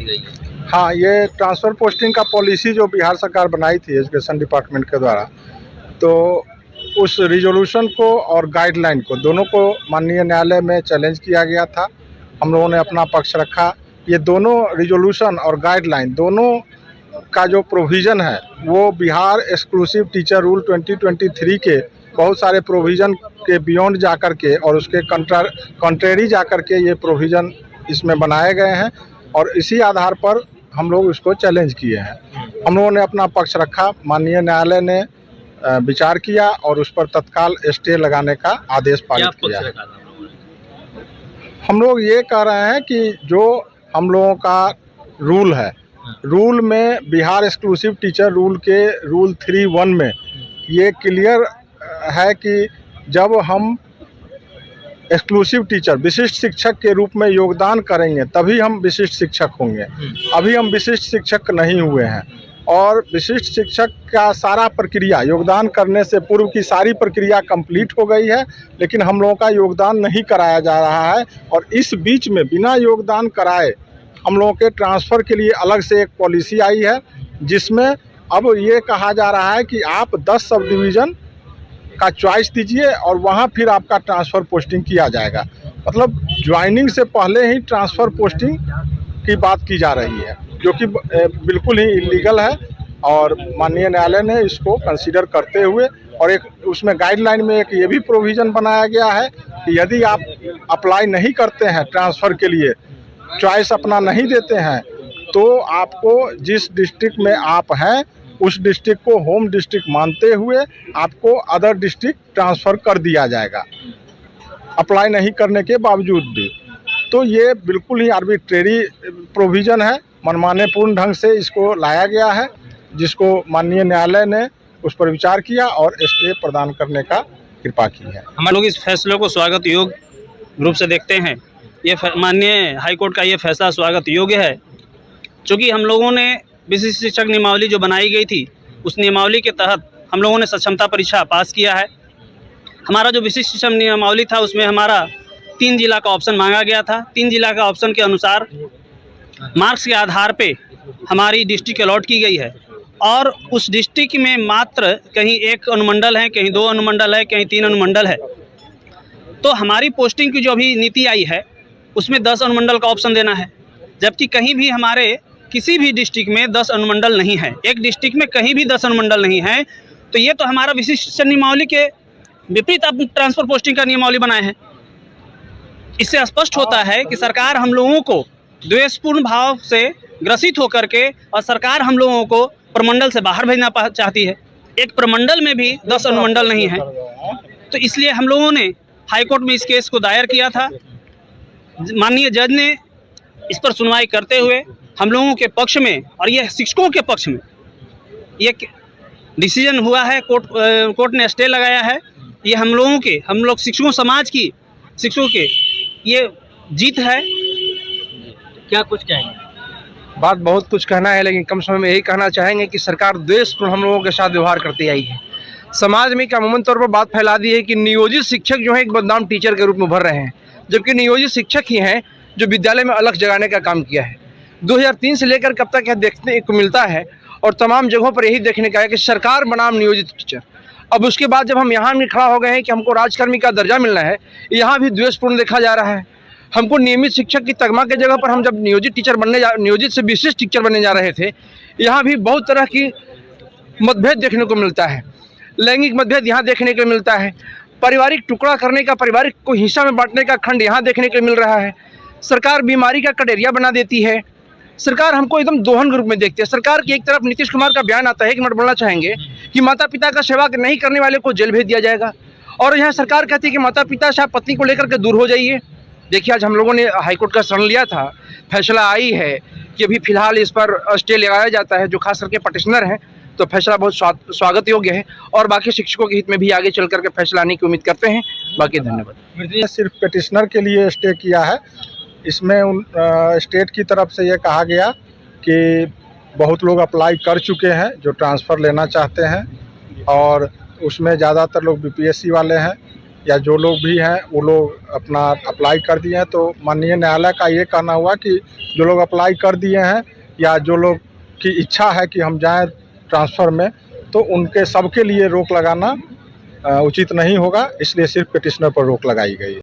गई है। हाँ, ये ट्रांसफ़र पोस्टिंग का पॉलिसी जो बिहार सरकार बनाई थी एजुकेशन डिपार्टमेंट के द्वारा, तो उस रिज़ोल्यूशन को और गाइडलाइन को दोनों को माननीय न्यायालय में चैलेंज किया गया था। हम लोगों ने अपना पक्ष रखा। ये दोनों रिज़ोल्यूशन और गाइडलाइन दोनों का जो प्रोविज़न है वो बिहार एक्सक्लूसिव टीचर रूल 2023 के बहुत सारे प्रोविज़न के बियॉन्ड जाकर के और उसके कंट्रेरी जाकर के ये प्रोविज़न इसमें बनाए गए हैं और इसी आधार पर हम लोग इसको चैलेंज किए हैं। हम लोगों ने अपना पक्ष रखा। माननीय न्यायालय ने विचार किया और उस पर तत्काल स्टे लगाने का आदेश पारित किया है। हम लोग ये कह रहे हैं कि जो हम लोगों का रूल है, रूल में बिहार एक्सक्लूसिव टीचर रूल के रूल 3(1) में ये क्लियर है कि जब हम एक्सक्लूसिव टीचर विशिष्ट शिक्षक के रूप में योगदान करेंगे तभी हम विशिष्ट शिक्षक होंगे। अभी हम विशिष्ट शिक्षक नहीं हुए हैं और विशिष्ट शिक्षक का सारा प्रक्रिया योगदान करने से पूर्व की सारी प्रक्रिया कंप्लीट हो गई है, लेकिन हम लोगों का योगदान नहीं कराया जा रहा है और इस बीच में बिना योगदान कराए हम लोगों के ट्रांसफ़र के लिए अलग से एक पॉलिसी आई है, जिसमें अब ये कहा जा रहा है कि आप 10 सब डिवीज़न का चॉइस दीजिए और वहाँ फिर आपका ट्रांसफ़र पोस्टिंग किया जाएगा। मतलब ज्वाइनिंग से पहले ही ट्रांसफ़र पोस्टिंग की बात की जा रही है, जो कि बिल्कुल ही इलीगल है और माननीय न्यायालय ने इसको कंसीडर करते हुए और एक उसमें गाइडलाइन में एक ये भी प्रोविज़न बनाया गया है कि यदि आप अप्लाई नहीं करते हैं ट्रांसफ़र के लिए, चॉइस अपना नहीं देते हैं, तो आपको जिस डिस्ट्रिक्ट में आप हैं उस डिस्ट्रिक्ट को होम डिस्ट्रिक्ट मानते हुए आपको अदर डिस्ट्रिक्ट ट्रांसफ़र कर दिया जाएगा, अप्लाई नहीं करने के बावजूद भी। तो ये बिल्कुल ही आर्बिट्रेरी प्रोविज़न है, मनमाने पूर्ण ढंग से इसको लाया गया है, जिसको माननीय न्यायालय ने उस पर विचार किया और स्टे प्रदान करने का कृपा की है। हम लोग इस फैसले को स्वागत योग्य रूप से देखते हैं। ये माननीय हाईकोर्ट का ये फैसला स्वागत योग्य है, क्योंकि हम लोगों ने विशिष्ट शिक्षक नियमावली जो बनाई गई थी उस नियमावली के तहत हम लोगों ने सक्षमता परीक्षा पास किया है। हमारा जो विशिष्ट शिक्षक नियमावली था उसमें हमारा 3 जिला का ऑप्शन मांगा गया था। 3 जिला का ऑप्शन के अनुसार मार्क्स के आधार पे हमारी डिस्ट्रिक्ट अलॉट की गई है और उस डिस्ट्रिक्ट में मात्र कहीं 1 अनुमंडल है, कहीं 2 अनुमंडल है, कहीं 3 अनुमंडल है। तो हमारी पोस्टिंग की जो अभी नीति आई है उसमें 10 अनुमंडल का ऑप्शन देना है, जबकि कहीं भी हमारे किसी भी डिस्ट्रिक्ट में 10 अनुमंडल नहीं है। एक डिस्ट्रिक्ट में कहीं भी 10 अनुमंडल नहीं है, तो ये तो हमारा विशिष्ट शिक्षक नियमावली के विपरीत आप ट्रांसफ़र पोस्टिंग का नियमावली बनाए हैं। इससे स्पष्ट होता है कि सरकार हम लोगों को द्वेषपूर्ण भाव से ग्रसित होकर के और सरकार हम लोगों को प्रमंडल से बाहर भेजना चाहती है। एक प्रमंडल में भी 10 अनुमंडल नहीं है, तो इसलिए हम लोगों ने हाईकोर्ट में इस केस को दायर किया था। माननीय जज ने इस पर सुनवाई करते हुए हम लोगों के पक्ष में और यह शिक्षकों के पक्ष में ये डिसीजन हुआ है। कोर्ट ने स्टे लगाया है। ये हम लोग शिक्षकों समाज की शिक्षकों के ये जीत है। क्या कुछ कहेंगे? बात बहुत कुछ कहना है, लेकिन कम समय में यही कहना चाहेंगे कि सरकार द्वेषपूर्ण हम लोगों के साथ व्यवहार करती आई है। समाज में अमूमन तौर पर बात फैला दी है कि नियोजित शिक्षक जो है एक बदनाम टीचर के रूप में उभर रहे हैं, जबकि नियोजित शिक्षक ही हैं जो विद्यालय में अलग जगाने का काम किया है। 2003 से लेकर कब तक यह देखने को मिलता है और तमाम जगहों पर यही देखने का है कि सरकार बनाम नियोजित टीचर। अब उसके बाद जब हम यहाँ भी खड़ा हो गए हैं कि हमको राजकर्मी का दर्जा मिलना है, यहाँ भी द्वेषपूर्ण देखा जा रहा है। हमको नियमित शिक्षक की तगमा के जगह पर हम जब नियोजित से विशिष्ट टीचर बनने जा रहे थे, यहाँ भी बहुत तरह की मतभेद देखने को मिलता है। लैंगिक मतभेद यहाँ देखने को मिलता है। पारिवारिक टुकड़ा करने का, पारिवारिक को हिस्सा में बांटने का खंड यहाँ देखने को मिल रहा है। सरकार बीमारी का कटेरिया बना देती है। सरकार हमको एकदम दोहन ग्रुप में देखती है। सरकार की एक तरफ नीतीश कुमार का बयान आता है, एक मिनट बोलना चाहेंगे, कि माता पिता का सेवा नहीं करने वाले को जेल भेज दिया जाएगा, और यहाँ सरकार कहती है कि माता पिता से आप पत्नी को लेकर के दूर हो जाइए। देखिए, आज हम लोगों ने हाईकोर्ट का शरण लिया था, फैसला आई है कि अभी फिलहाल इस पर स्टे लगाया जाता है, जो खास करके पटिशनर हैं, तो फैसला बहुत स्वागत योग्य है और बाकी शिक्षकों के हित में भी आगे चल करके फैसला आने की उम्मीद करते हैं। बाकी धन्यवाद। सिर्फ पटिशनर के लिए स्टे किया है। इसमें स्टेट की तरफ से ये कहा गया कि बहुत लोग अप्लाई कर चुके हैं जो ट्रांसफ़र लेना चाहते हैं और उसमें ज़्यादातर लोग बीपीएससी वाले हैं या जो लोग भी हैं वो लोग अपना अप्लाई कर दिए हैं। तो माननीय न्यायालय का ये कहना हुआ कि जो लोग अप्लाई कर दिए हैं या जो लोग की इच्छा है कि हम जाएं ट्रांसफ़र में, तो उनके सबके लिए रोक लगाना उचित नहीं होगा, इसलिए सिर्फ पिटिशनर पर रोक लगाई गई है।